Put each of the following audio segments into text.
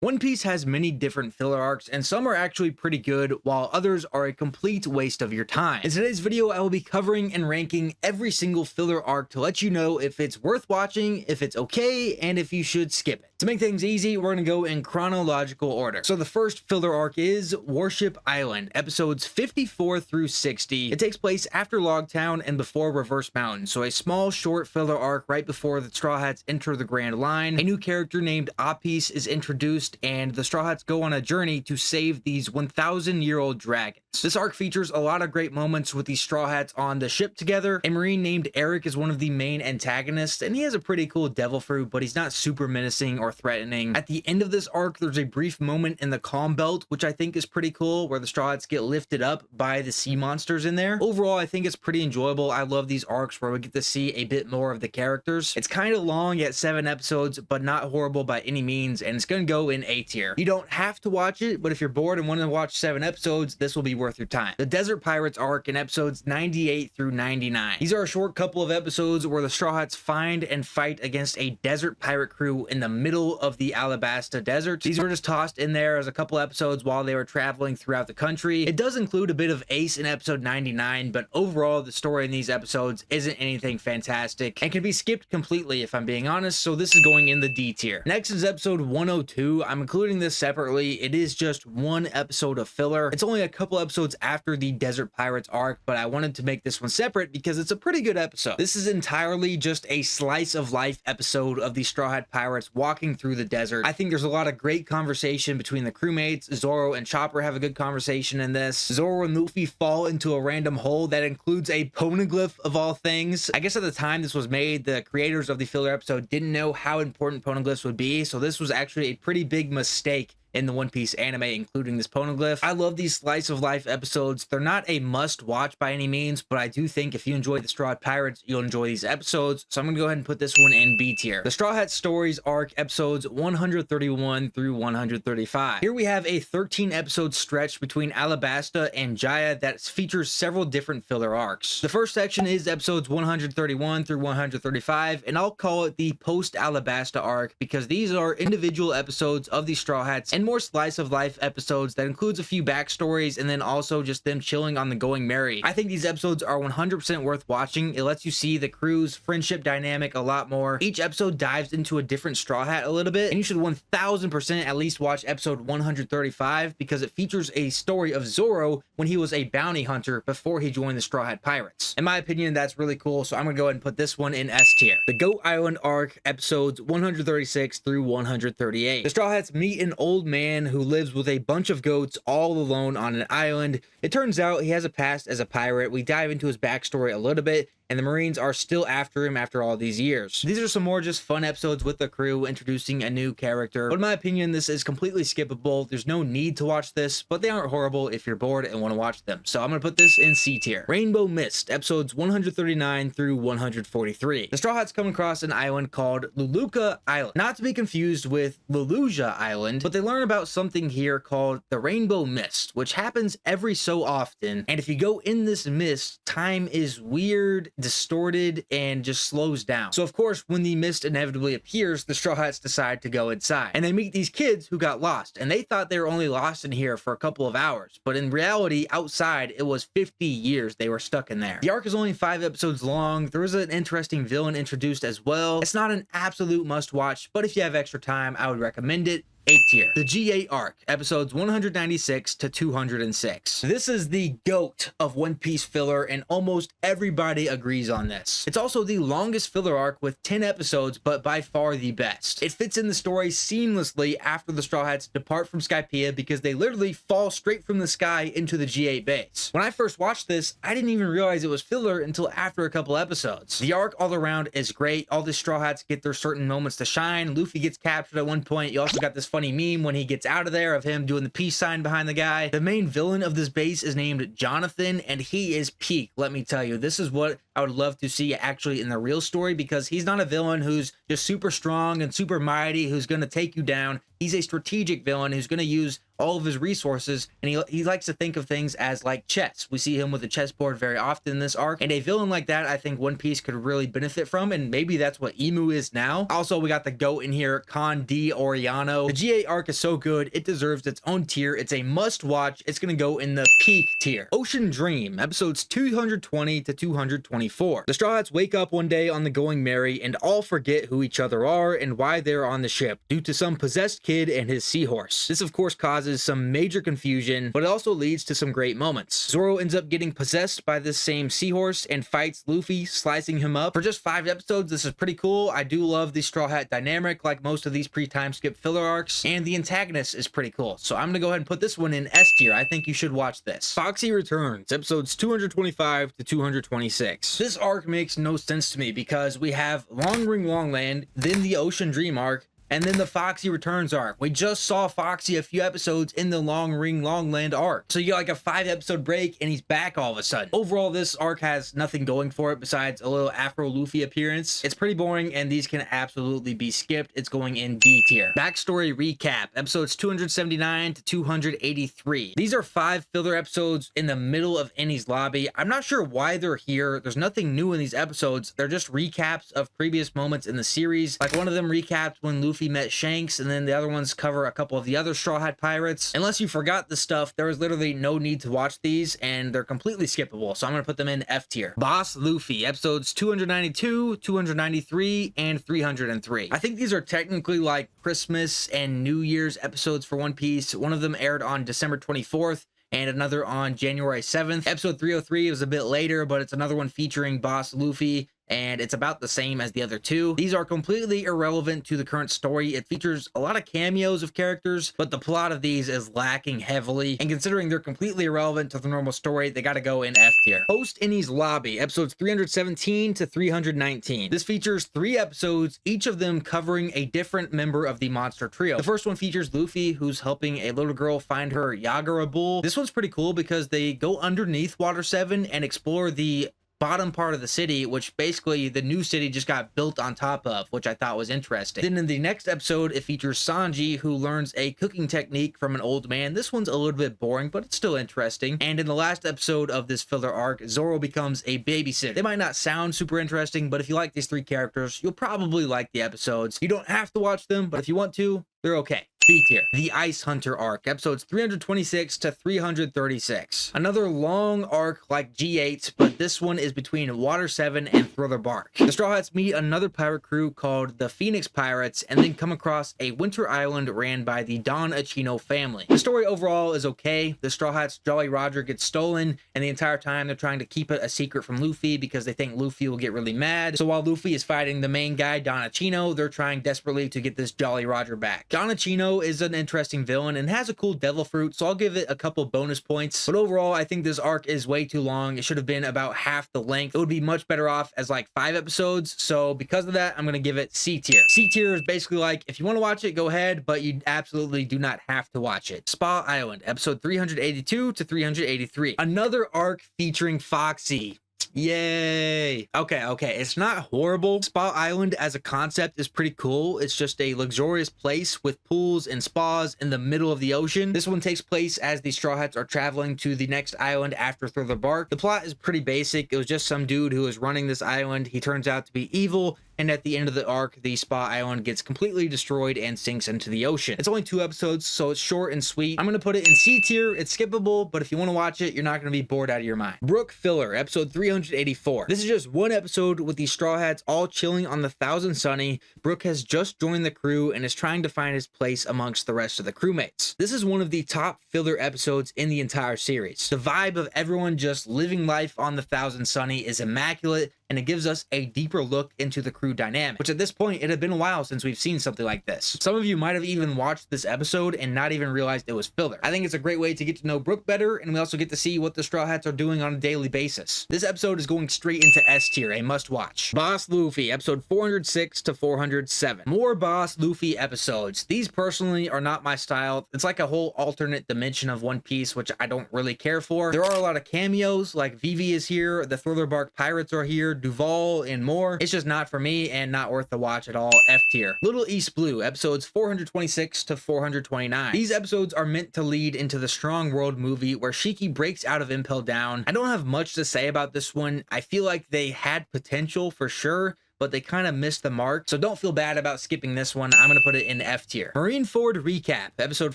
One Piece has many different filler arcs, and some are actually pretty good, while others are a complete waste of your time. In today's video, I will be covering and ranking every single filler arc to let you know if it's worth watching, if it's okay, and if you should skip it. To make things easy, we're going to go in chronological order. So the first filler arc is Warship Island, episodes 54 through 60. It takes place after Logtown and before Reverse Mountain, so a small short filler arc right before the Straw Hats enter the Grand Line. A new character named Apis is introduced, and the Straw Hats go on a journey to save these 1,000-year-old dragons. This arc features a lot of great moments with these Straw Hats on the ship together. A Marine named Eric is one of the main antagonists, and he has a pretty cool devil fruit, but he's not super menacing or threatening. At the end of this arc, there's a brief moment in the Calm Belt, which I think is pretty cool, where the Straw Hats get lifted up by the sea monsters in there. Overall, I think it's pretty enjoyable. I love these arcs where we get to see a bit more of the characters. It's kind of long at 7 episodes, but not horrible by any means, and it's going to go in A tier. You don't have to watch it, but if you're bored and want to watch 7 episodes, this will be worth your time. The Desert Pirates arc in episodes 98 through 99. These are a short couple of episodes where the Straw Hats find and fight against a desert pirate crew in the middle of the Alabasta desert. These were just tossed in there as a couple episodes while they were traveling throughout the country. It does include a bit of Ace in episode 99, but overall the story in these episodes isn't anything fantastic and can be skipped completely if I'm being honest, so this is going in the D tier. Next is episode 102. I'm including this separately. It is just one episode of filler. It's only a couple episodes after the Desert Pirates arc, but I wanted to make this one separate because it's a pretty good episode. This is entirely just a slice of life episode of the Straw Hat Pirates walking through the desert. I think there's a lot of great conversation between the crewmates. Zoro and Chopper have a good conversation in this. Zoro and Luffy fall into a random hole that includes a poneglyph of all things. I guess at the time this was made, the creators of the filler episode didn't know how important poneglyphs would be, so this was actually a pretty big mistake in the One Piece anime, including this poneglyph. I love these slice of life episodes. They're not a must watch by any means, but I do think if you enjoy the Straw Hat Pirates, you'll enjoy these episodes, so I'm gonna go ahead and put this one in B tier. The Straw Hat Stories arc, episodes 131 through 135. Here we have a 13 episode stretch between Alabasta and Jaya that features several different filler arcs. The first section is episodes 131 through 135, and I'll call it the post Alabasta arc because these are individual episodes of the Straw Hats and more slice of life episodes that includes a few backstories and then also just them chilling on the Going Merry. I think these episodes are 100% worth watching. It lets you see the crew's friendship dynamic a lot more. Each episode dives into a different Straw Hat a little bit, and you should 1000% at least watch episode 135 because it features a story of Zoro when he was a bounty hunter before he joined the Straw Hat Pirates. In my opinion, that's really cool, so I'm gonna go ahead and put this one in S tier. The Goat Island arc, episodes 136 through 138. The Straw Hats meet an old man who lives with a bunch of goats all alone on an island. It turns out he has a past as a pirate. We dive into his backstory a little bit, and the Marines are still after him after all these years. These are some more just fun episodes with the crew introducing a new character, but in my opinion this is completely skippable. There's no need to watch this, but they aren't horrible if you're bored and want to watch them, so I'm gonna put this in C tier. Rainbow Mist, episodes 139 through 143. The Straw Hats come across an island called Luluka Island, not to be confused with Luluja Island, but they learn about something here called the Rainbow Mist, which happens every so often, and if you go in this mist, time is weird, distorted, and just slows down. So of course, when the mist inevitably appears, the Straw Hats decide to go inside, and they meet these kids who got lost, and they thought they were only lost in here for a couple of hours, but in reality, outside, it was 50 years they were stuck in there. The arc is only 5 episodes long. There is an interesting villain introduced as well. It's not an absolute must watch, but if you have extra time, I would recommend it. A tier. The GA arc, episodes 196 to 206. This is the GOAT of One Piece filler, and almost everybody agrees on this. It's also the longest filler arc with 10 episodes, but by far the best. It fits in the story seamlessly after the Straw Hats depart from Skypiea because they literally fall straight from the sky into the G8 base. When I first watched this, I didn't even realize it was filler until after a couple episodes. The arc all around is great. All the Straw Hats get their certain moments to shine. Luffy gets captured at one point. You also got this funny meme when he gets out of there of him doing the peace sign behind the guy. The main villain of this base is named Jonathan, and he is peak, let me tell you. This is what I would love to see actually in the real story, because he's not a villain who's just super strong and super mighty who's going to take you down. He's a strategic villain who's going to use all of his resources, and he likes to think of things as like chess. We see him with a chessboard very often in this arc, and a villain like that I think One Piece could really benefit from, and maybe that's what Emu is now. Also, we got the GOAT in here, Contentl Oriano. The GA arc is so good, it deserves its own tier. It's a must watch. It's going to go in the peak tier. Ocean Dream, episodes 220 to 224. The Straw Hats wake up one day on the Going Merry and all forget who each other are and why they're on the ship due to some possessed kid and his seahorse. This of course causes some major confusion, but it also leads to some great moments. Zoro ends up getting possessed by this same seahorse and fights Luffy, slicing him up. For just 5 episodes, this is pretty cool. I do love the Straw Hat dynamic, like most of these pre-time skip filler arcs, and the antagonist is pretty cool. So I'm gonna go ahead and put this one in S tier. I think you should watch this. Foxy Returns, episodes 225 to 226. This arc makes no sense to me because we have Long Ring Long Land, then the Ocean Dream arc, and then the Foxy Returns arc. We just saw Foxy a few episodes in the Long Ring Long Land arc. So you got like a 5-episode break and he's back all of a sudden. Overall, this arc has nothing going for it besides a little Afro Luffy appearance. It's pretty boring and these can absolutely be skipped. It's going in D tier. Backstory Recap, episodes 279 to 283. These are 5 filler episodes in the middle of Enies lobby. I'm not sure why they're here. There's nothing new in these episodes. They're just recaps of previous moments in the series. Like one of them recaps when Luffy met Shanks, and then the other ones cover a couple of the other Straw Hat pirates. Unless you forgot this stuff, there is literally no need to watch these, and they're completely skippable, so I'm going to put them in F tier. Boss Luffy, episodes 292, 293, and 303. I think these are technically like Christmas and New Year's episodes for One Piece. One of them aired on December 24th, and another on January 7th. Episode 303 was a bit later, but it's another one featuring Boss Luffy, and it's about the same as the other 2. These are completely irrelevant to the current story. It features a lot of cameos of characters, but the plot of these is lacking heavily, and considering they're completely irrelevant to the normal story, they gotta go in F tier. Post Enies Lobby, episodes 317 to 319. This features 3 episodes, each of them covering a different member of the monster trio. The first one features Luffy, who's helping a little girl find her Yagara bull. This one's pretty cool because they go underneath Water 7 and explore the bottom part of the city, which basically the new city just got built on top of, which I thought was interesting. Then in the next episode, it features Sanji, who learns a cooking technique from an old man. This one's a little bit boring, but it's still interesting. And in the last episode of this filler arc, Zoro becomes a babysitter. They might not sound super interesting, but if you like these 3 characters, you'll probably like the episodes. You don't have to watch them, but if you want to, they're okay. B tier. The Ice Hunter arc, episodes 326 to 336. Another long arc like G8, but this one is between Water 7 and Thriller Bark. The Straw Hats meet another pirate crew called the Phoenix Pirates and then come across a winter island ran by the Don Achino family. The story overall is okay. The Straw Hats' Jolly Roger gets stolen, and the entire time they're trying to keep it a secret from Luffy because they think Luffy will get really mad. So while Luffy is fighting the main guy, Don Achino, they're trying desperately to get this Jolly Roger back. Don Achino is an interesting villain and has a cool devil fruit, so I'll give it a couple bonus points. But overall, I think this arc is way too long. It should have been about half the length. It would be much better off as like 5 episodes. So because of that, I'm going to give it C tier. C tier is basically like, if you want to watch it, go ahead, but you absolutely do not have to watch it. Spa Island, episode 382 to 383. Another arc featuring Foxy. Yay. Okay, it's not horrible. Spa Island as a concept is pretty cool. It's just a luxurious place with pools and spas in the middle of the ocean. This one takes place as the Straw Hats are traveling to the next island after Thriller Bark. The plot is pretty basic. It was just some dude who was running this island. He turns out to be evil, and at the end of the arc, the Spa Island gets completely destroyed and sinks into the ocean. It's only 2 episodes, so it's short and sweet. I'm going to put it in C tier. It's skippable, but if you want to watch it, you're not going to be bored out of your mind. Brook Filler, episode 384. This is just 1 episode with the Straw Hats all chilling on the Thousand Sunny. Brook has just joined the crew and is trying to find his place amongst the rest of the crewmates. This is one of the top filler episodes in the entire series. The vibe of everyone just living life on the Thousand Sunny is immaculate, and it gives us a deeper look into the crew dynamic, which at this point, it had been a while since we've seen something like this. Some of you might have even watched this episode and not even realized it was filler. I think it's a great way to get to know Brook better, and we also get to see what the Straw Hats are doing on a daily basis. This episode is going straight into S tier, a must watch. Boss Luffy, episode 406 to 407. More Boss Luffy episodes. These personally are not my style. It's like a whole alternate dimension of One Piece, which I don't really care for. There are a lot of cameos, like Vivi is here, the Thriller Bark Pirates are here, Duval, and more. It's just not for me and not worth the watch at all. F tier. Little East Blue, episodes 426 to 429. These episodes are meant to lead into the Strong World movie where Shiki breaks out of Impel Down. I don't have much to say about this one. I feel like they had potential for sure, but they kind of missed the mark, so don't feel bad about skipping this one. I'm gonna put it in F tier. Marineford Recap, episode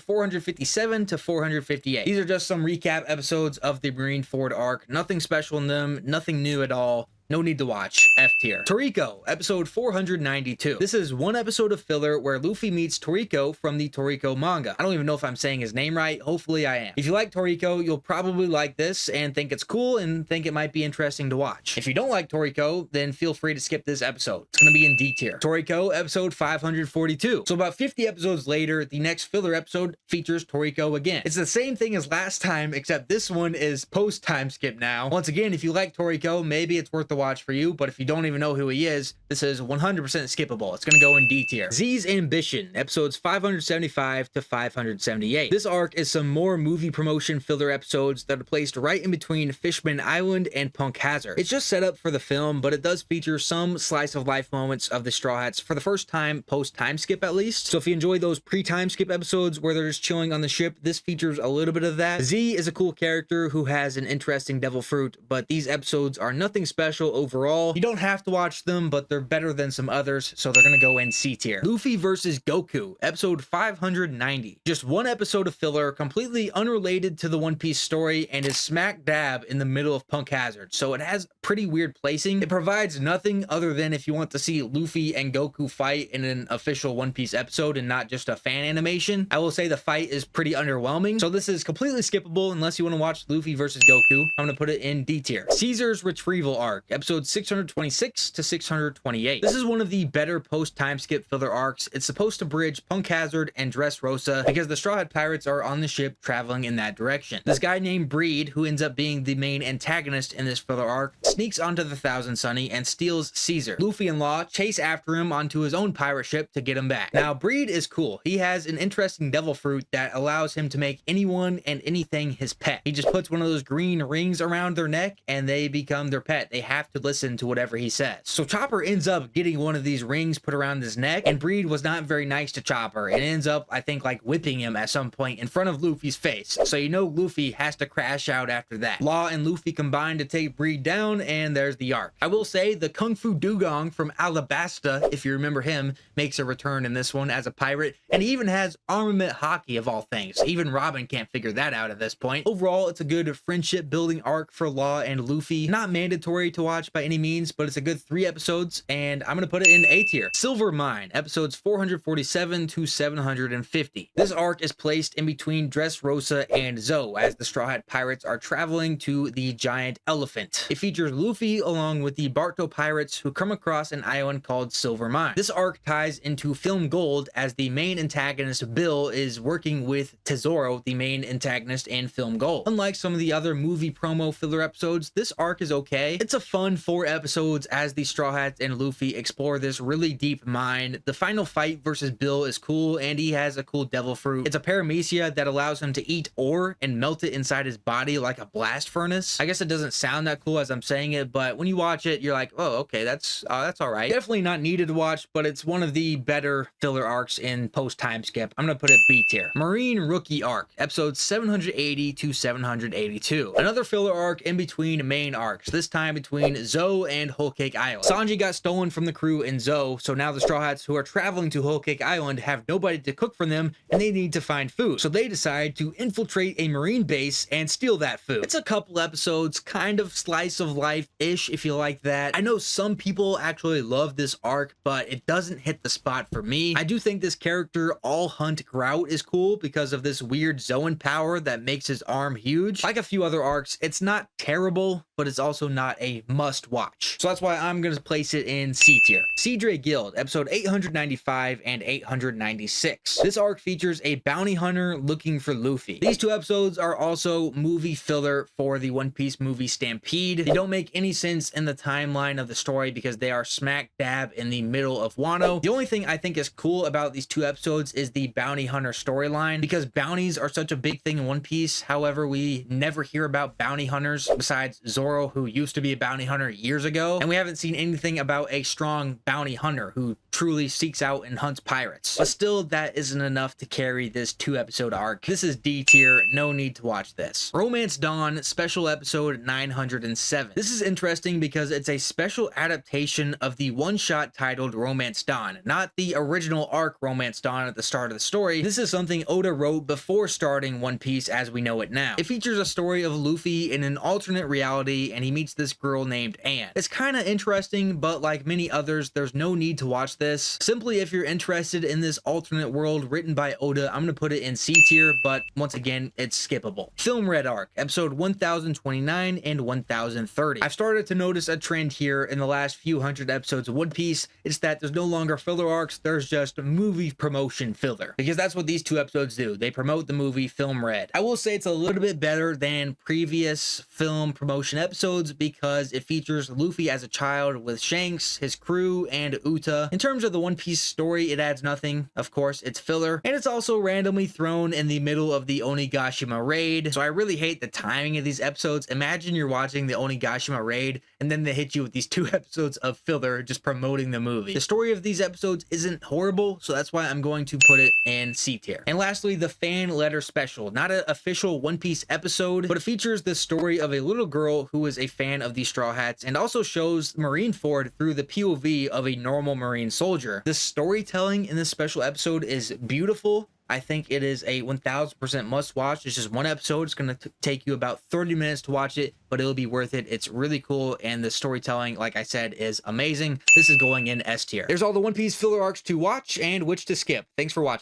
457 to 458. These are just some recap episodes of the Marineford arc. Nothing special in them, nothing new at all. No need to watch. F tier. Toriko, episode 492. This is one episode of filler where Luffy meets Toriko from the Toriko manga. I don't even know if I'm saying his name right. Hopefully I am. If you like Toriko, you'll probably like this and think it's cool and think it might be interesting to watch. If you don't like Toriko, then feel free to skip this episode. It's gonna be in D tier. Toriko, episode 542. So about 50 episodes later, the next filler episode features Toriko again. It's the same thing as last time, except this one is post-time skip now. Once again, if you like Toriko, maybe it's worth the watch for you, but if you don't even know who he is, this is 100% skippable. It's gonna go in D tier. Z's Ambition, episodes 575 to 578. This arc is some more movie promotion filler episodes that are placed right in between Fishman Island and Punk Hazard. It's just set up for the film, but it does feature some slice of life moments of the Straw Hats for the first time post time skip at least. So if you enjoy those pre-time skip episodes where they're just chilling on the ship, this features a little bit of that. Z is a cool character who has an interesting devil fruit, but these episodes are nothing special overall. You don't have to watch them, but they're better than some others, so they're gonna go in C tier. Luffy versus Goku, episode 590. Just one episode of filler, completely unrelated to the One Piece story, and is smack dab in the middle of Punk Hazard, so it has pretty weird placing. It provides nothing other than if you want to see Luffy and Goku fight in an official One Piece episode and not just a fan animation. I will say the fight is pretty underwhelming, so this is completely skippable unless you want to watch Luffy versus Goku. I'm gonna put it in D tier. Caesar's Retrieval Arc, episode 626 to 628. This is one of the better post-time skip filler arcs. It's supposed to bridge Punk Hazard and Dressrosa because the Straw Hat Pirates are on the ship traveling in that direction. This guy named Breed, who ends up being the main antagonist in this filler arc, sneaks onto the Thousand Sunny and steals Caesar. Luffy and Law chase after him onto his own pirate ship to get him back. Now, Breed is cool. He has an interesting devil fruit that allows him to make anyone and anything his pet. He just puts one of those green rings around their neck and they become their pet. They have to listen to whatever he says. So Chopper ends up getting one of these rings put around his neck, and Breed was not very nice to Chopper and ends up, I think, like whipping him at some point in front of Luffy's face. So you know Luffy has to crash out after that. Law and Luffy combine to take Breed down, and there's the arc. I will say the Kung Fu Dugong from Alabasta, if you remember him, makes a return in this one as a pirate, and he even has armament hockey of all things. Even Robin can't figure that out at this point. Overall, it's a good friendship building arc for Law and Luffy. Not mandatory to watch by any means, but it's a good 3 episodes, and I'm gonna put it in A tier. Silver Mine, episodes 447 to 750. This arc is placed in between Dressrosa and Zoe as the Straw Hat Pirates are traveling to the giant elephant. It features Luffy along with the Barto Pirates who come across an island called Silver Mine. This arc ties into Film Gold as the main antagonist Bill is working with Tesoro, the main antagonist in Film Gold. Unlike some of the other movie promo filler episodes, this arc is okay. It's a fun 4 episodes as the Straw Hats and Luffy explore this really deep mine. The final fight versus Bill is cool, and he has a cool devil fruit. It's a paramecia that allows him to eat ore and melt it inside his body like a blast furnace. I guess it doesn't sound that cool as I'm saying it, but when you watch it, you're like, oh, okay, that's all right. Definitely not needed to watch, but it's one of the better filler arcs in post-time skip. I'm gonna put it B tier. Marine Rookie Arc, episodes 780 to 782. Another filler arc in between main arcs, this time between Zoe and Whole Cake Island. Sanji got stolen from the crew in Zoe, so now the Straw Hats who are traveling to Whole Cake Island have nobody to cook for them, and they need to find food. So they decide to infiltrate a marine base and steal that food. It's a couple episodes, kind of slice of life-ish if you like that. I know some people actually love this arc, but it doesn't hit the spot for me. I do think this character, All Hunt Grout, is cool because of this weird Zoan power that makes his arm huge. Like a few other arcs, it's not terrible, but it's also not a must must watch. So that's why I'm going to place it in C tier. Cidre Guild, episode 895 and 896. This arc features a bounty hunter looking for Luffy. These two episodes are also movie filler for the One Piece movie Stampede. They don't make any sense in the timeline of the story because they are smack dab in the middle of Wano. The only thing I think is cool about these two episodes is the bounty hunter storyline, because bounties are such a big thing in One Piece. However, we never hear about bounty hunters besides Zoro, who used to be a bounty hunter years ago, and we haven't seen anything about a strong bounty hunter who truly seeks out and hunts pirates. But still, that isn't enough to carry this 2-episode arc. This is D tier, no need to watch this. Romance Dawn, special episode 907. This is interesting because it's a special adaptation of the one-shot titled Romance Dawn, not the original arc Romance Dawn at the start of the story. This is something Oda wrote before starting One Piece as we know it now. It features a story of Luffy in an alternate reality, and he meets this girl named Anne. It's kind of interesting, but like many others, there's no need to watch this. Simply, if you're interested in this alternate world written by Oda, I'm going to put it in C tier, but once again, it's skippable. Film Red Arc, episode 1029 and 1030. I've started to notice a trend here in the last few hundred episodes of One Piece. It's that there's no longer filler arcs, there's just movie promotion filler, because that's what these two episodes do. They promote the movie Film Red. I will say it's a little bit better than previous film promotion episodes because it features Luffy as a child with Shanks, his crew, and Uta. In terms of the One Piece story, it adds nothing. Of course, it's filler, and it's also randomly thrown in the middle of the Onigashima raid. So I really hate the timing of these episodes. Imagine you're watching the Onigashima raid and then they hit you with these 2 episodes of filler just promoting the movie. The story of these episodes isn't horrible, so that's why I'm going to put it in C tier. And lastly, the fan letter special. Not an official One Piece episode, but it features the story of a little girl who is a fan of the Straw Hats and also shows Marineford through the POV of a normal Marine soldier. The storytelling in this special episode is beautiful. I think it is a 1000% must watch. It's just one episode. It's going to take you about 30 minutes to watch it, but it'll be worth it. It's really cool, and the storytelling, like I said, is amazing. This is going in S tier. There's all the One Piece filler arcs to watch and which to skip. Thanks for watching.